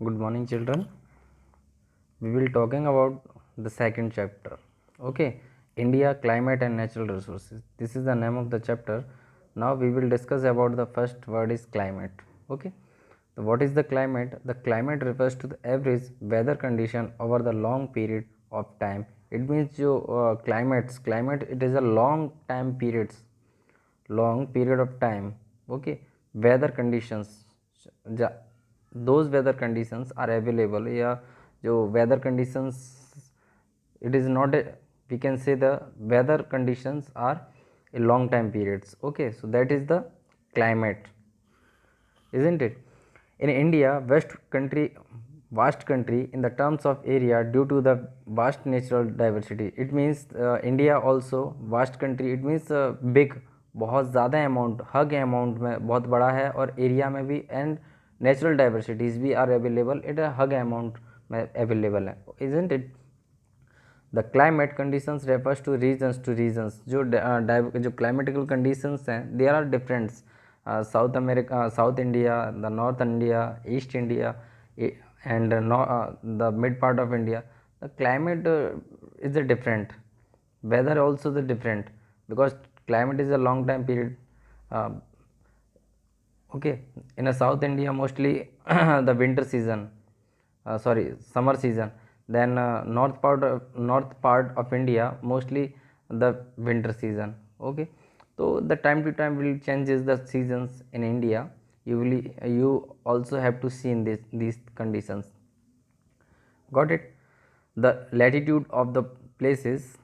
Good morning, children. We will talking about the second chapter. Okay, India, climate and natural resources. This is the name of the chapter. Now we will discuss about the first word is climate. Okay, so what is the climate? The climate refers to the average weather condition over the long period of time. It means जो climate it is a long period of time. Okay, weather conditions those weather conditions are available या जो weather conditions it is not a, we can say the weather conditions are a long time periods. Okay, so that is the climate, isn't it? In India, vast country in the terms of area due to the vast natural diversity. It means India also vast country. It means big, बहुत ज़्यादा amount, हग amount में बहुत बड़ा है और area में भी, and natural diversities भी are available, it huge amount में अवेलेबल है, isn't it? The climate conditions refers to regions जो क्लाइमेटिकल कंडीशंस हैं they are different. South America, south India, the north India, east India and the mid part of India. The climate is a different, weather also the different, because climate is a long time period. uh, okay, in a South India mostly the winter season, sorry, summer season. Then north part of India mostly the winter season. Okay, so the time to time will changes the seasons in India. You also have to see in these conditions. Got it? The latitude of the places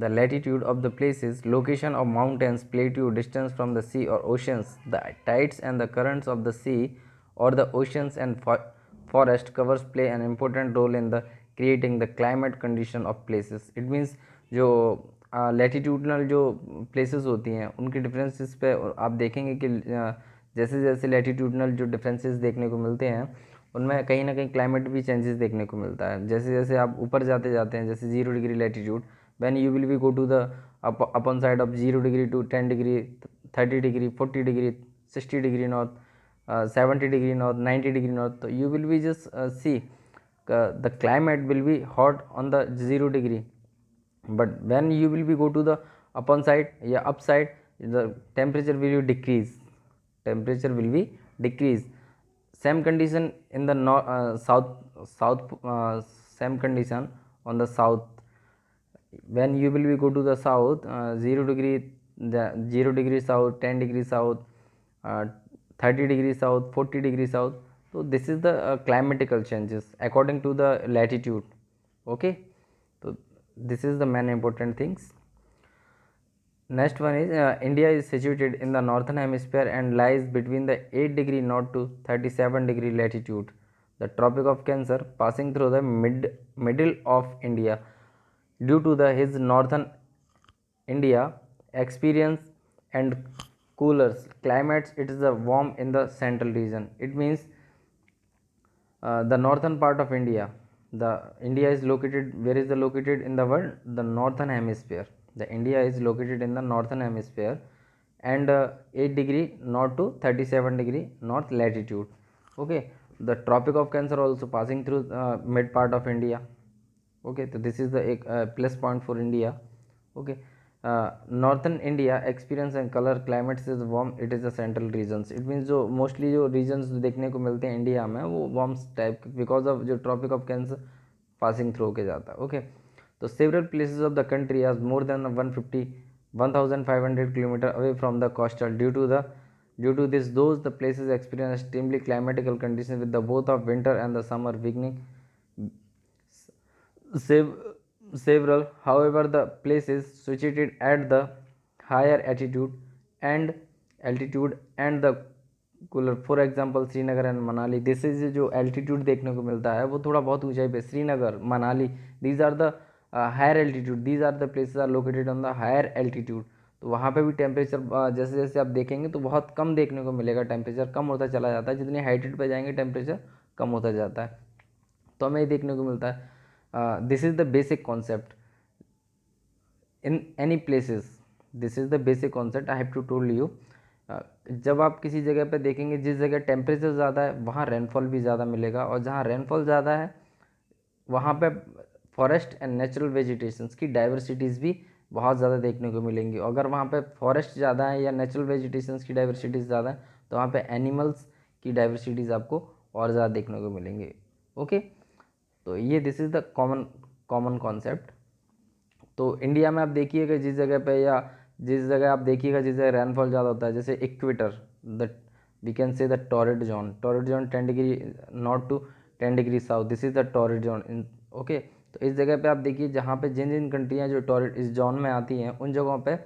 the latitude of the places, location of mountains, plateau, distance from the sea or oceans, the tides and the currents of the sea or the oceans and forest covers play an important role in the creating the climate condition of places. It means जो latitudinal जो places होती हैं उनके differences पे आप देखेंगे कि जैसे जैसे लैटिट्यूडनल जो डिफरेंसेस देखने को मिलते हैं उनमें कहीं ना कहीं क्लाइमेट भी चेंजेस देखने को मिलता है. जैसे जैसे आप ऊपर जाते जाते हैं, जैसे 0 degree latitude, when you will be go to the upper side of 0 degree to 10 degree, 30 degree, 40 degree, 60 degree north, 70 degree north, 90 degree north, तो you will be just see the climate will be hot on the 0 degree, but when you will be go to the upon side, yeah, upside, the temperature will be decrease. Same condition in the same condition on the south. When you will be go to the south, 0 degree south, 10 degree south, uh, 30 degree south, 40 degree south. So this is the climatical changes according to the latitude. Okay, so this is the main important things. Next one is India is situated in the northern hemisphere and lies between the 8 degree north to 37 degree latitude. The Tropic of Cancer passing through the middle of India. Due to the his northern India experience and cooler climates, it is a warm in the central region. It means the northern part of India. The India is located, where is the located in the world? The northern hemisphere. The India is located in the northern hemisphere and 8 degree north to 37 degree north latitude. Okay, the Tropic of Cancer also passing through mid part of India. Okay, so this is the plus point for India. Okay, northern India experience and color climates is warm. It is the central regions. It means जो mostly जो regions देखने को मिलते हैं India में वो warm type, because of जो Tropic of Cancer passing through के जाता है. Okay, तो several places of the country are more than 1,500 kilometer away from the coastal. Due to this, those the places experience extremely climatical conditions with the both of winter and the summer beginning several. However, the places situated at the higher altitude and the cooler, for example Srinagar and Manali, this is जो altitude देखने को मिलता है वो थोड़ा बहुत ऊंचाई पे, Srinagar, Manali, these are the higher altitude, these are the places are located on the higher altitude. तो वहाँ पे भी टेम्परेचर जैसे जैसे आप देखेंगे तो बहुत कम देखने को मिलेगा, टेम्परेचर कम होता चला जाता है, जितनी हाइटेड पे जाएंगे टेम्परेचर कम होता जाता है. तो हमें ये देखने को मिलता है. This is the basic concept in any places. This is the basic concept I have to told you. जब आप किसी जगह पे देखेंगे जिस जगह टेम्परेचर ज़्यादा है वहाँ रेनफॉल भी ज़्यादा मिलेगा, और जहाँ रेनफॉल ज़्यादा है वहाँ पे फॉरेस्ट एंड नेचुरल वेजिटेशंस की डाइवर्सिटीज़ भी बहुत ज़्यादा देखने को मिलेंगी। अगर वहाँ पे फॉरेस्ट ज़्यादा है या नेचुरल वेजिटेशंस की डाइवर्सिटीज़ ज़्यादा है तो वहाँ पे एनिमल्स की डाइवर्सिटीज़ आपको और ज़्यादा देखने को मिलेंगे। ओके, तो ये this is the common concept. तो इंडिया में आप देखिएगा जिस जगह पे या जिस जगह आप देखिएगा जिस जगह रेनफॉल ज़्यादा होता है, जैसे equator, the we can say the torrid zone 10 degree north to 10 degree south, this is the torrid zone in. Okay, तो इस जगह पे आप देखिए जहाँ पे जिन जिन कंट्रियाँ जो टॉरिड इस जोन में आती हैं उन जगहों पे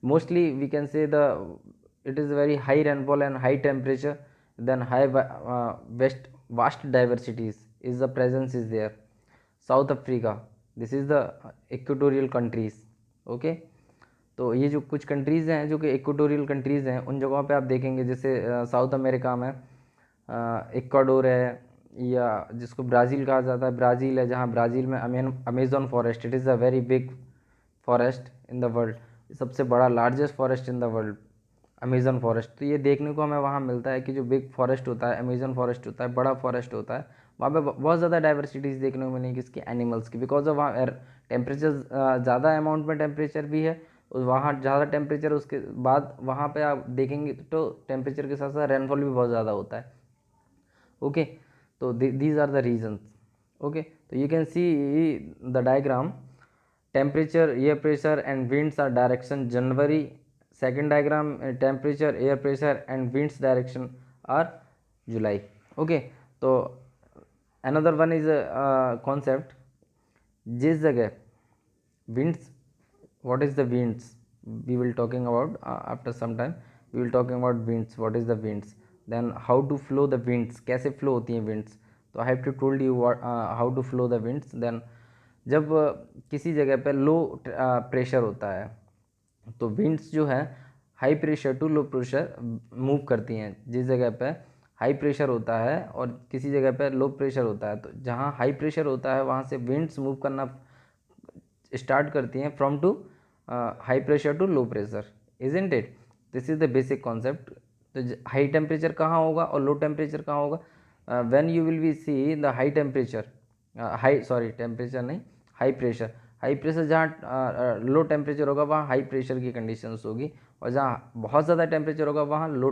mostly we can say the it is very high rainfall and high temperature, then high waste vast diversities is the presence is there. South Africa, this is the equatorial countries. Okay, तो ये जो कुछ countries हैं जो कि equatorial countries हैं उन जगहों पे आप देखेंगे, जैसे साउथ अमेरिका में इक्वाडोर है, या जिसको ब्राज़ील कहा जाता है, ब्राज़ील है, जहाँ ब्राज़ील में Amazon forest, it is a very big forest in the world, सबसे बड़ा largest forest in the world Amazon forest. तो ये देखने को हमें वहाँ मिलता है कि जो बिग फॉरेस्ट होता है, अमेज़न फॉरेस्ट होता है, बड़ा फॉरेस्ट होता है, वहाँ पे बहुत ज़्यादा डाइवर्सिटीज़ देखने को मिलेंगी इसकी एनिमल्स की, बिकॉज ऑफ वहाँ टेम्परेचर ज़्यादा अमाउंट में टेम्परेचर भी है, और वहाँ ज़्यादा टेम्परेचर उसके बाद वहाँ पे आप देखेंगे तो टेम्परेचर के साथ साथ रेनफॉल भी बहुत ज़्यादा होता है। ओके, तो these are the reasons. Okay, so you can see the diagram, temperature, air pressure and winds are direction January. Second diagram, temperature, air pressure and winds direction are July. Okay, तो another one is a concept, जिस जगह winds, what is the winds, we will talking about after some time we will talking about winds, what is the winds, then how to flow the winds, कैसे flow होती हैं winds। तो I have to told you what how to flow the winds। then जब किसी जगह पे low pressure होता है तो विंड्स जो है high pressure to low pressure move करती हैं। जिस जगह पे हाई प्रेशर होता है और किसी जगह पे लो प्रेशर होता है, तो जहाँ हाई प्रेशर होता है वहाँ से विंड्स मूव करना स्टार्ट करती हैं from to high pressure to low pressure, isn't it, this is the basic concept. तो हाई टेम्परेचर कहाँ होगा और लो टेम्परेचर कहाँ होगा, when you will be see the high temperature, high sorry temperature नहीं, हाई प्रेशर जहाँ low temperature होगा वहाँ हाई प्रेशर की कंडीशंस होगी, और जहाँ बहुत ज़्यादा टेम्परेचर होगा वहाँ लो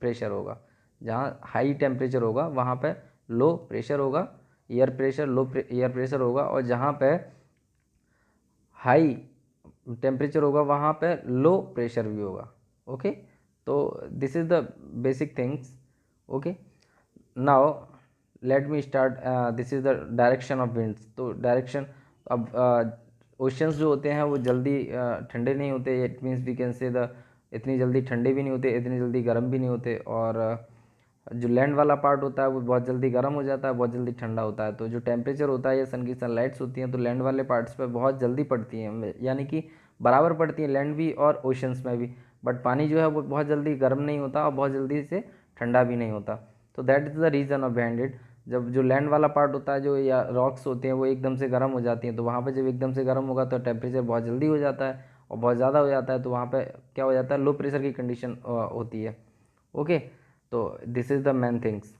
प्रेशर होगा। जहाँ हाई टेम्परेचर होगा वहाँ पे लो प्रेशर होगा, एयर प्रेशर होगा, और जहाँ पे हाई टेम्परेचर होगा वहाँ पे लो प्रेशर भी होगा। ओके, तो this is the basic things. Okay, now let me start, this is the direction of winds. तो डायरेक्शन, अब ओशंस जो होते हैं वो जल्दी ठंडे नहीं होते, it means we can say the इतनी जल्दी ठंडे भी नहीं होते, इतनी जल्दी गर्म भी नहीं होते, और जो लैंड वाला पार्ट होता है वो बहुत जल्दी गर्म हो जाता है, बहुत जल्दी ठंडा होता है। तो जो टेम्परेचर होता है या सन की सनलाइट्स होती हैं तो लैंड वाले पार्ट्स पे बहुत जल्दी पड़ती हैं, यानी कि बराबर पड़ती हैं लैंड भी और ओशंस में भी, बट पानी जो है वो बहुत जल्दी गर्म नहीं होता और बहुत जल्दी से ठंडा भी नहीं होता। तो that is the reason of behind it. जब जो लैंड वाला पार्ट होता है जो या रॉक्स होते हैं वो एकदम से गर्म हो जाती हैं, तो वहाँ पर जब एकदम से गर्म होगा तो टेम्परेचर बहुत जल्दी हो जाता है और बहुत ज़्यादा हो जाता है, तो वहाँ पर क्या हो जाता है, लो प्रेशर की कंडीशन होती है। ओके, तो this is the main things,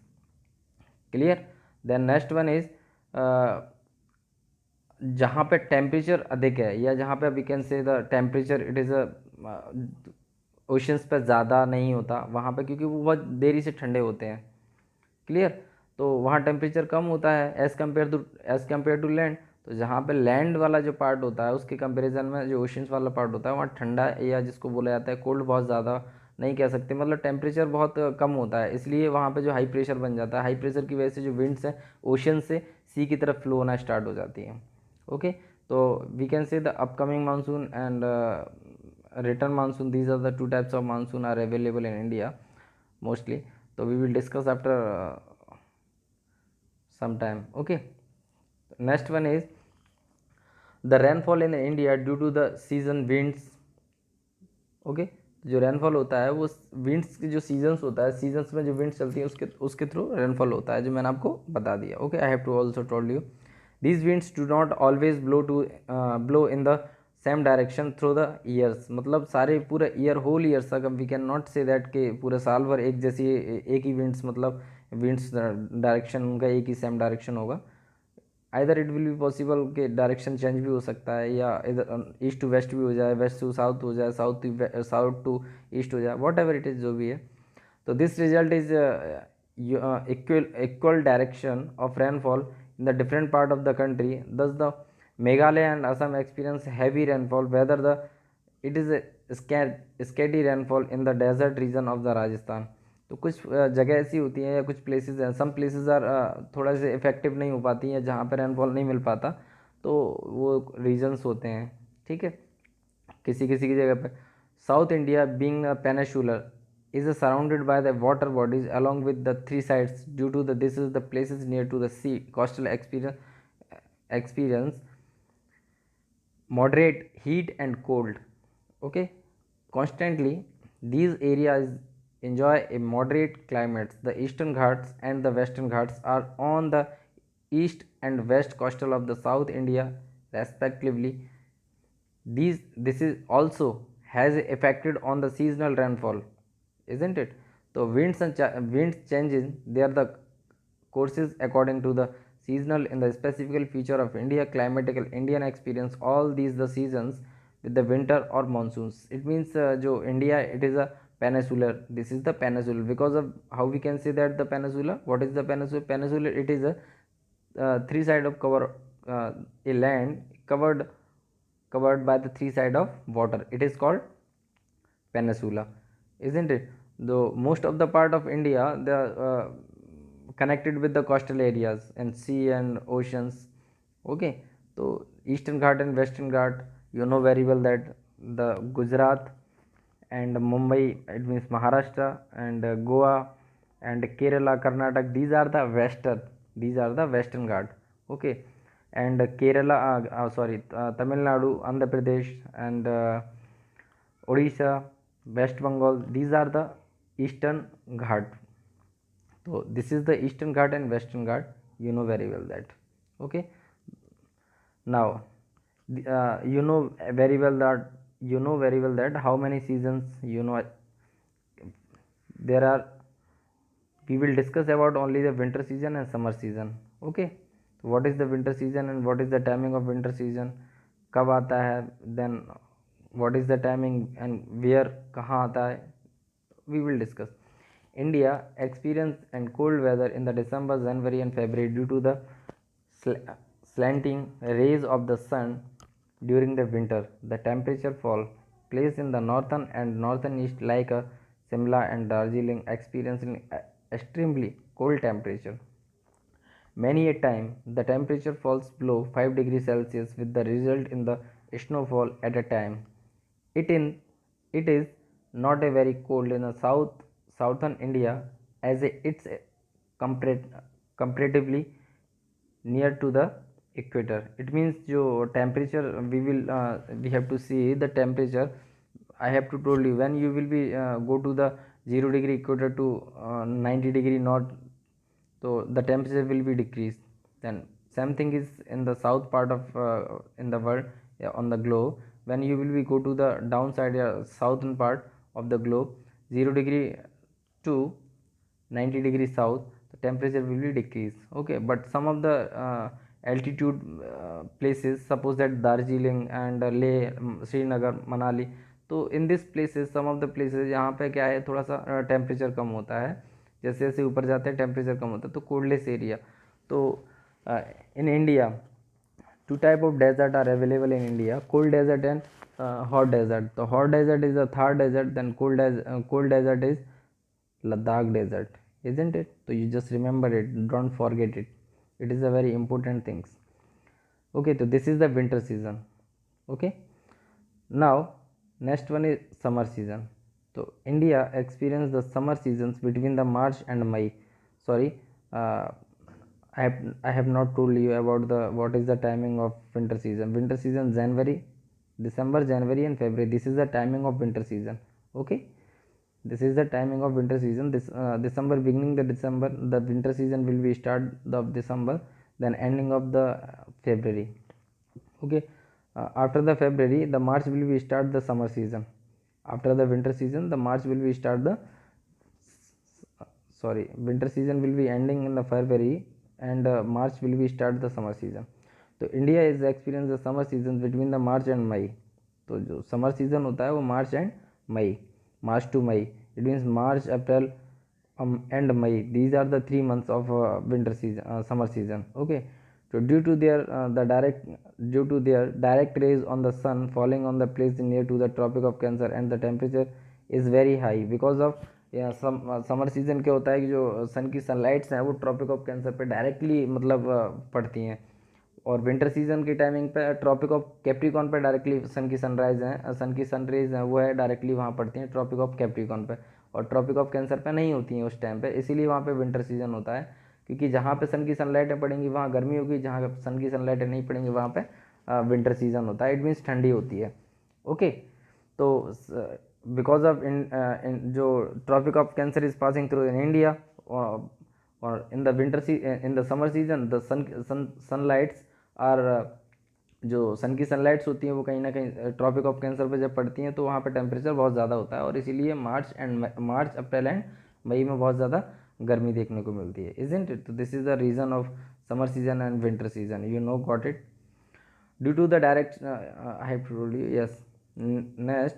clear. Then next one is जहाँ पे टेम्परेचर अधिक है या जहाँ पे we can say the temperature it is oceans पे ज़्यादा नहीं होता वहाँ पे, क्योंकि वो बहुत देरी से ठंडे होते हैं, क्लियर। तो वहाँ टेम्परेचर कम होता है एज़ कम्पेयर टू लैंड। तो जहाँ पे लैंड वाला जो पार्ट होता है उसके कंपैरिजन में जो ओशंस वाला पार्ट होता है वहाँ ठंडा, या जिसको बोला जाता है कोल्ड, बहुत ज़्यादा नहीं कह सकते, मतलब टेम्परेचर बहुत कम होता है, इसलिए वहाँ पे जो हाई प्रेशर बन जाता है, हाई प्रेशर की वजह से जो विंड्स हैं ओशन से सी की तरफ फ्लो होना स्टार्ट हो जाती हैं। ओके, तो we can say the upcoming monsoon and return monsoon, these are the two types of monsoon are available in India mostly. तो we will discuss after some time। Okay, next one is the rainfall in India due to the season winds। okay, जो rainfall होता है वो winds की जो seasons होता है, seasons में जो विंड्स चलती है उसके थ्रू रेनफॉल होता है, जो मैंने आपको बता दिया। Okay, I have to also told you these winds do not always blow in the same direction through the years, मतलब सारे पूरे ईयर होल ईयर्स तक we can not say that कि पूरे साल भर एक जैसी एक ही विंड्स, मतलब विंड्स डायरेक्शन उनका एक ही सेम डायरेक्शन होगा। Either it will be possible कि डायरेक्शन चेंज भी हो सकता है, या इधर ईस्ट टू वेस्ट भी हो जाए, वेस्ट टू साउथ हो जाए, साउथ टू ईस्ट हो जाए, वॉट एवर इट इज़ जो भी है। तो this result is equal direction of rainfall in the different part of the country. Thus the Meghalaya and Assam experience heavy rainfall, whether the it is a scatty rainfall in the desert region of the Rajasthan. तो कुछ जगह ऐसी होती हैं या कुछ places हैं, some places are थोड़ा से इफेक्टिव नहीं हो पाती हैं जहाँ पर रेनफॉल नहीं मिल पाता, तो वो रीजन्स होते हैं, ठीक है, किसी किसी की जगह पे। South India being peninsular is surrounded by the water bodies along with the three sides. Due to the this is the places near to the sea coastal experience moderate heat and cold, okay, constantly. These areas enjoy a moderate climates. The eastern ghats and the western ghats are on the east and west coastal of the south India respectively. This is also has affected on the seasonal rainfall, isn't it? So winds changes they are the courses according to the seasonal in the specific feature of India climatical Indian experience all these the seasons with the winter or monsoons. It means jo India it is a peninsular. This is the peninsular because of how we can say that the peninsula. What is the peninsula? Peninsula it is a three side of cover a land covered by the three side of water. It is called peninsula, isn't it? Though most of the part of India they are connected with the coastal areas and sea and oceans, okay. So eastern ghat and western ghat, you know very well that the Gujarat and Mumbai, it means Maharashtra, and Goa and Kerala, Karnataka, these are the western ghat, okay. And Kerala sorry Tamil Nadu, Andhra Pradesh, and Odisha, West Bengal, these are the eastern ghat. So this is the eastern ghat and western ghat, you know very well that, okay. Now you know very well that how many seasons, you know, there are. We will discuss about only the winter season and summer season, okay. So what is the winter season and what is the timing of winter season, कब आता है, then what is the timing and where, कहाँ आता है, we will discuss. India experience and cold weather in the December, January and February due to the slanting rays of the sun during the winter. The temperature fall place in the northern and northern east like a Simla and Darjeeling experiencing extremely cold temperature. Many a time the temperature falls below 5 degrees Celsius with the result in the snowfall at a time. It in it is not a very cold in the southern India as it's comparatively near to the equator. It means जो temperature we have to see the temperature. I have to told you when you will be go to the 0 degree equator to 90 degree north, so the temperature will be decreased. Then same thing is in the south part of in the world, yeah, on the globe. When you will be go to the downside, southern part of the globe, 0 degree to 90 degree south, the temperature will be decreased, okay. But some of the altitude places, suppose that Darjeeling and Leh, Srinagar, Manali, तो in this places some of the places यहाँ पे क्या है थोड़ा सा temperature कम होता है, जैसे जैसे ऊपर जाते हैं टेम्परेचर कम होता है, तो कोल्डलेस एरिया। तो in India two type of desert are available in India: cold desert and hot desert. The hot desert is the Thar desert, then cold desert is Ladakh desert, isn't it? So you just remember it, don't forget it, it is a very important things, okay. So this is the winter season, okay. Now next one is summer season. So India experience the summer seasons between the March and May. Sorry, uh, I have not told you about the what is the timing of winter season. Winter season January, December, January and February. This is the timing of winter season. Okay, this is the timing of winter season. This December, beginning the December, the winter season will be start of December, then ending of the February. Okay, after the February, the March will be start the summer season. After the winter season, the March will be start the winter season will be ending in the February, and March will be start the summer season. तो India is experience the summer season between the March and May. तो जो summer season होता है वो March and May, March to May. It means March, April and May. These are the 3 months of winter season, summer season. Okay. So due to their direct rays on the sun falling on the place near to the Tropic of Cancer, and the temperature is very high because of summer season क्या होता है कि जो sun की sunlights हैं वो tropic of cancer पे directly मतलब पड़ती हैं, और विंटर सीजन की टाइमिंग पे ट्रॉपिक ऑफ कैप्रिकॉन पे डायरेक्टली सन की सनराइज हैं, सन की सनरेज हैं वो है डायरेक्टली वहाँ पड़ती हैं ट्रॉपिक ऑफ कैप्रिकॉन पे, और ट्रॉपिक ऑफ कैंसर पे नहीं होती हैं उस टाइम पे. इसीलिए वहाँ पे विंटर सीजन होता है, क्योंकि जहाँ पे सन की सनलाइटें पड़ेंगी वहाँ गर्मी होगी, जहाँ सन की सनलाइटें नहीं पड़ेंगी वहाँ पे विंटर सीजन होता है. इट मीन्स ठंडी होती है. ओके. तो बिकॉज ऑफ इन जो tropic of cancer is passing through in India, और in the winter in the summer season the sunlights are, जो सन की सनलाइट्स होती हैं वो कहीं ना कहीं ट्रॉपिक ऑफ कैंसर पे जब पड़ती हैं तो वहाँ पे टेम्परेचर बहुत ज़्यादा होता है, और इसीलिए मार्च अप्रैल एंड मई में बहुत ज़्यादा गर्मी देखने को मिलती है. Isn't it? तो this is the reason of summer season and winter season. You know got it? Due to the direct I have told you. Yes. Next,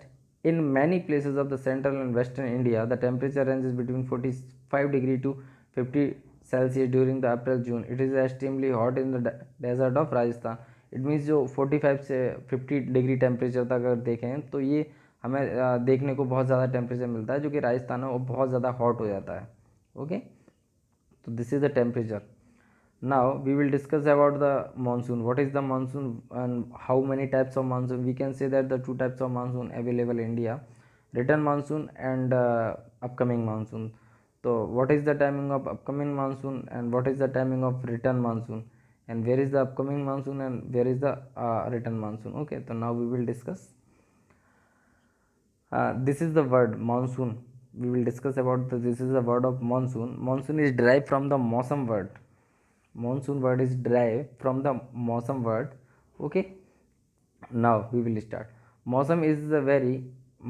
in many places of the central and western India, the temperature ranges between 45 degree to 50 Celsius during the April-June. It is extremely hot in the desert of Rajasthan. It means जो 45 से 50 degree temperature तक अगर देखें तो ये हमें देखने को बहुत ज़्यादा टेम्परेचर मिलता है, जो कि राजस्थान है वो बहुत ज़्यादा हॉट हो जाता है. ओके. तो this is the temperature. Now we will discuss about the monsoon. What is the monsoon and how many types of monsoon? We can say that the 2 types of monsoon available in India: return monsoon and upcoming monsoon. So what is the timing of upcoming monsoon and what is the timing of return monsoon, and where is the upcoming monsoon and where is the return monsoon? Okay, so now we will discuss. This is the word monsoon. We will discuss about this is the word of monsoon. Monsoon is derived from the mosam word. Monsoon word is derived from the mosam word. Okay. Now we will start. Mosam is a very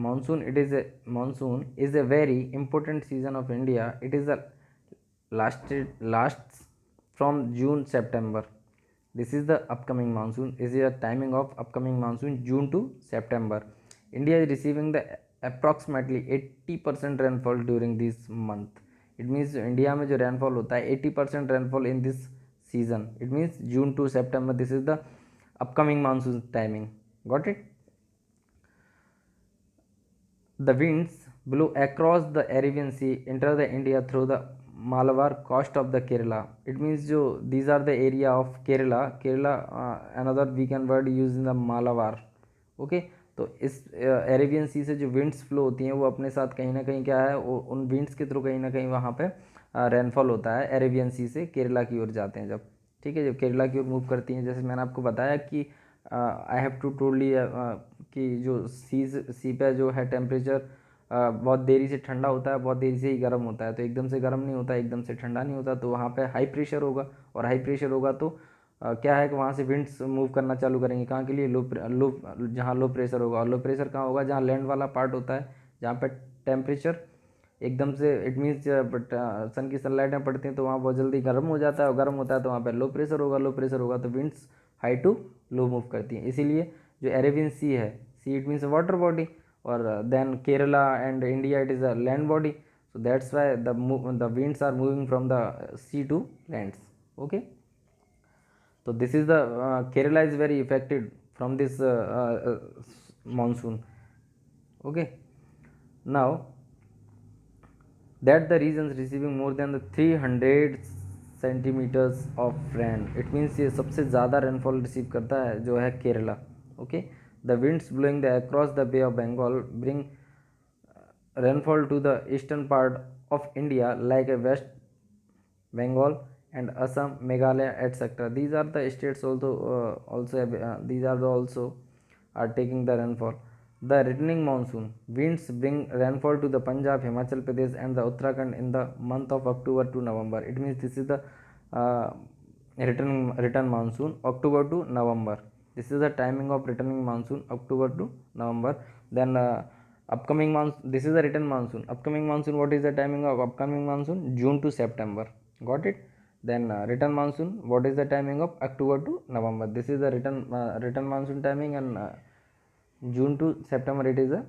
monsoon. Monsoon is a very important season of India. It is a lasts from June September. This is the upcoming monsoon. This is the timing of upcoming monsoon, June to September. India is receiving the approximately 80% rainfall during this month. It means India में जो rainfall होता है 80% rainfall in this season. It means June to September. This is the upcoming monsoon timing. Got it? The winds blow across the Arabian sea enter the India through the Malabar coast of the Kerala. It means जो these are the area of Kerala. Kerala another we can word use in the Malabar. Okay. तो इस Arabian सी से जो winds flow होती हैं वो अपने साथ कहीं ना कहीं क्या है, वो उन विंड्स के थ्रू कहीं ना कहीं वहाँ पे रेनफॉल होता है. अरेबियन सी से केरला की ओर जाते हैं जब. ठीक है. जब केरला की ओर मूव करती हैं, जैसे मैंने आपको बताया कि I have to told you कि जो सी पे जो है टेम्परेचर बहुत देरी से ठंडा होता है, बहुत देरी से ही गर्म होता है. तो एकदम से गर्म नहीं होता, एकदम से ठंडा नहीं होता. तो वहाँ पे हाई प्रेशर होगा, और हाई प्रेशर होगा तो क्या है कि वहाँ से विंड्स मूव करना चालू करेंगे. कहाँ के लिए? लो जहाँ लो प्रेशर होगा. और लो प्रेशर कहाँ होगा? जहाँ लैंड वाला पार्ट होता है, जहाँ पे टेम्परेचर एकदम से इट मीन्स सन की सनलाइटें पड़ती हैं तो वहाँ बहुत जल्दी गर्म हो जाता है, और गर्म होता है तो वहाँ पे लो प्रेशर होगा. लो प्रेशर होगा तो winds high to low move करती हैं. इसीलिए जो अरेबियन सी है, sea it means water body, और then Kerala and India it is a land body. So that's why the winds are moving from the sea to lands. Okay. So this is the Kerala is very affected from this monsoon. Okay. Now that the regions receiving more than the 300 centimeters of rain. It means ये सबसे ज़्यादा rainfall receive करता है जो है Kerala. Okay. The winds blowing across the Bay of Bengal bring rainfall to the eastern part of India like a West Bengal and Assam, Meghalaya, etc. These are the states these are the also are taking the rainfall. The returning monsoon winds bring rainfall to the Punjab, Himachal Pradesh and the Uttarakhand in the month of October to November. It means this is the return monsoon, October to November. This is the timing of returning monsoon, October to November. Then upcoming monsoon, this is the return monsoon. Upcoming monsoon, what is the timing of upcoming monsoon? June to September. Got it? Then return monsoon, what is the timing of October to November? This is the return monsoon timing, and June to September it is a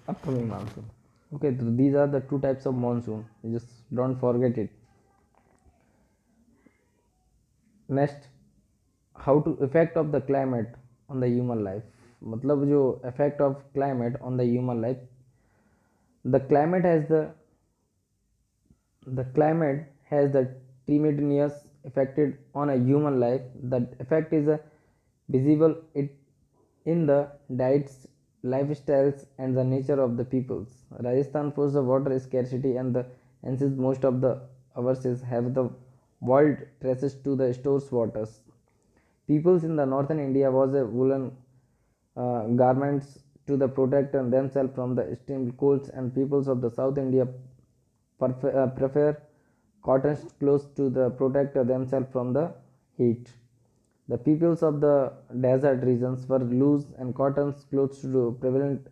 upcoming monsoon. Okay, so these are the two types of monsoon. You just don't forget it. Next, how to effect of the climate on the human life. मतलब जो effect of climate on the human life, the climate has the climate has the tremendous affected on a human life. That effect is visible it in the diets, lifestyles, and the nature of the peoples. Rajasthan faces the water scarcity, and the hence most of the overseas have the world traces to the stores waters. Peoples in the northern India was a woolen garments to the protect themselves from the extreme colds, and peoples of the South India prefer cotton clothes to the protect themselves from the heat. The peoples of the desert regions were loose and cotton clothes to prevalent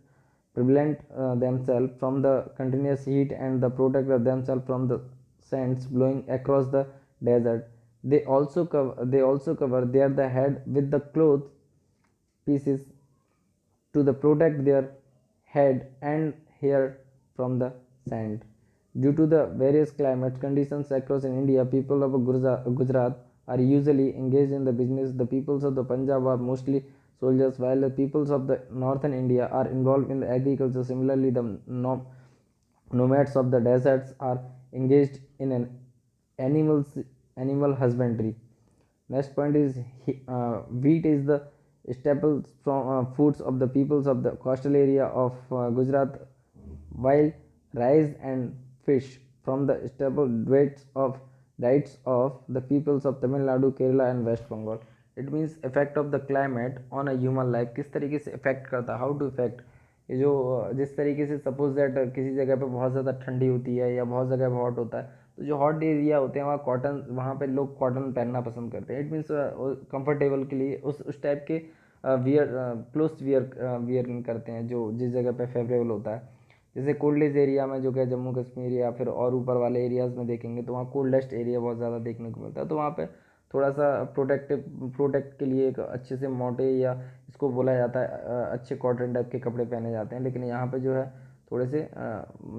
themselves from the continuous heat and the protect themselves from the sands blowing across the desert. They also cover their head with the cloth pieces to the protect their head and hair from the sand. Due to the various climate conditions across in India, people of Gujarat are usually engaged in the business. The peoples of the Punjab are mostly soldiers, while the peoples of the northern India are involved in the agriculture. Similarly, the nomads of the deserts are engaged in an animals animal husbandry. Next point is wheat is the staple from foods of the peoples of the coastal area of Gujarat, while rice and fish from the staple diets of the peoples of Tamil Nadu, Kerala and West Bengal. It means effect of the climate on a human life. किस तरीके से effect करता है, how to effect. ये जो जिस तरीके से सपोज दैट किसी जगह पे बहुत ज़्यादा ठंडी होती है या बहुत जगह हॉट होता है, तो जो हॉट एरिया होते हैं वहाँ पे लोग कॉटन पहनना पसंद करते हैं. इट मीन्स कंफर्टेबल के लिए उस टाइप के वियर क्लोथ वियर करते हैं जो जिस जगह पे फेवरेबल होता है. जैसे कोल्डेस्ट एरिया में जो कि जम्मू कश्मीर या फिर और ऊपर वाले एरियाज़ में देखेंगे तो वहाँ कोल्डेस्ट एरिया बहुत ज़्यादा देखने को मिलता है. तो वहाँ पे थोड़ा सा प्रोटेक्ट के लिए एक अच्छे से मोटे या इसको बोला जाता है अच्छे कॉटन टाइप के कपड़े पहने जाते हैं. लेकिन यहाँ पे जो है थोड़े से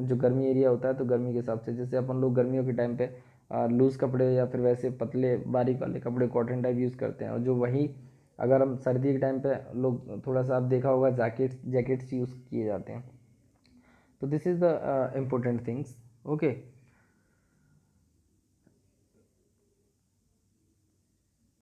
जो गर्मी एरिया होता है तो गर्मी के हिसाब से जैसे अपन लोग गर्मियों के टाइम पे लूज़ कपड़े या फिर वैसे पतले बारीक वाले कपड़े कॉटन टाइप यूज़ करते हैं. और जो वही अगर हम सर्दी के टाइम पे लोग थोड़ा सा आप देखा होगा जैकेट्स यूज़ किए जाते हैं. तो this is the important things. Okay.